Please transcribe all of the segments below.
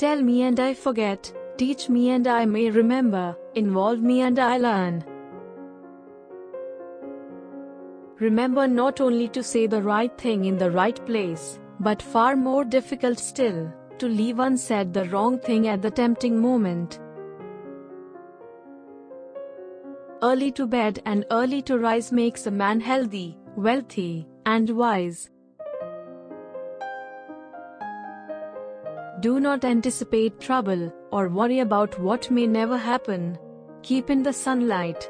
Tell me and I forget, teach me and I may remember, involve me and I learn. Remember not only to say the right thing in the right place, but far more difficult still, to leave unsaid the wrong thing at the tempting moment. Early to bed and early to rise makes a man healthy, wealthy, and wise. Do not anticipate trouble, or worry about what may never happen. Keep in the sunlight.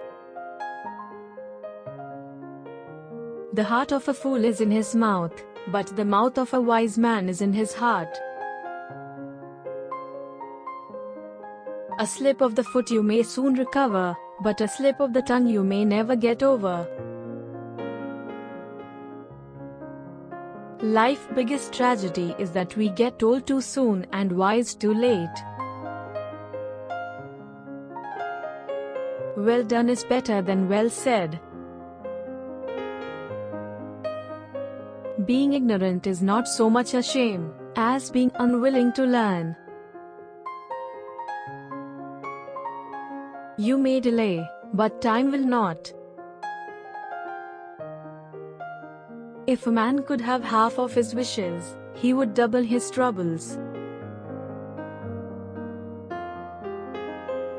The heart of a fool is in his mouth, but the mouth of a wise man is in his heart. A slip of the foot you may soon recover, but a slip of the tongue you may never get over. Life's biggest tragedy is that we get old too soon and wise too late. Well done is better than well said. Being ignorant is not so much a shame as being unwilling to learn. You may delay, but time will not. If a man could have half of his wishes, he would double his troubles.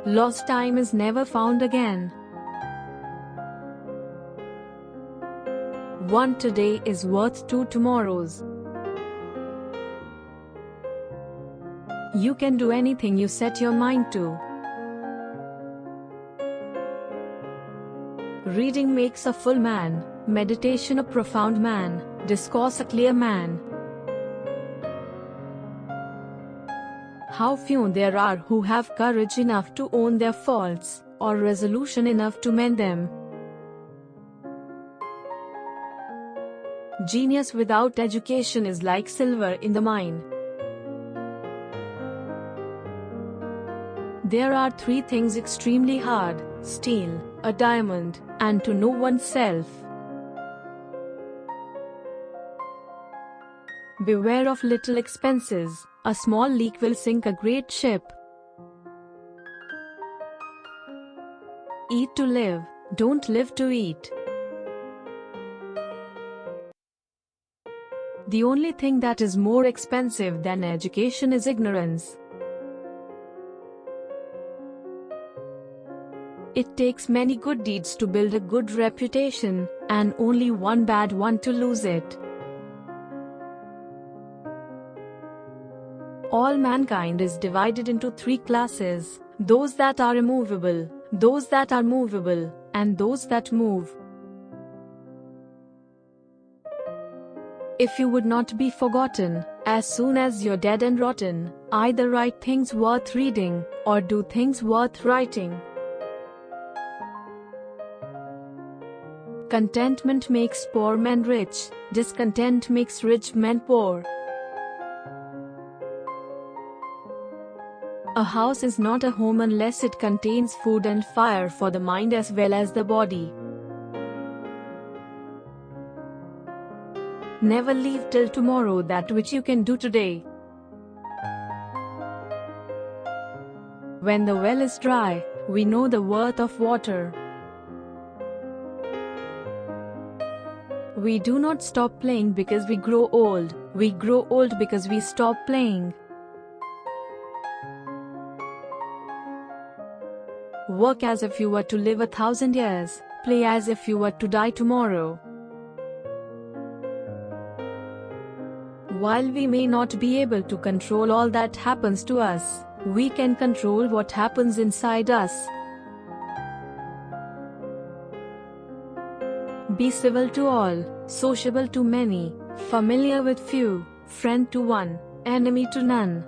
Lost time is never found again. One today is worth two tomorrows. You can do anything you set your mind to. Reading makes a full man, meditation a profound man, discourse a clear man. How few there are who have courage enough to own their faults, or resolution enough to mend them. Genius without education is like silver in the mine. There are three things extremely hard: steel, a diamond, and to know oneself. Beware of little expenses. A small leak will sink a great ship. Eat to live, don't live to eat. The only thing that is more expensive than education is ignorance. It takes many good deeds to build a good reputation, and only one bad one to lose it. All mankind is divided into three classes: those that are immovable, those that are movable, and those that move. If you would not be forgotten, as soon as you're dead and rotten, either write things worth reading, or do things worth writing. Contentment makes poor men rich, discontent makes rich men poor. A house is not a home unless it contains food and fire for the mind as well as the body. Never leave till tomorrow that which you can do today. When the well is dry, we know the worth of water. We do not stop playing because we grow old, we grow old because we stop playing. Work as if you were to live 1,000 years, play as if you were to die tomorrow. While we may not be able to control all that happens to us, we can control what happens inside us. Be civil to all, sociable to many, familiar with few, friend to one, enemy to none.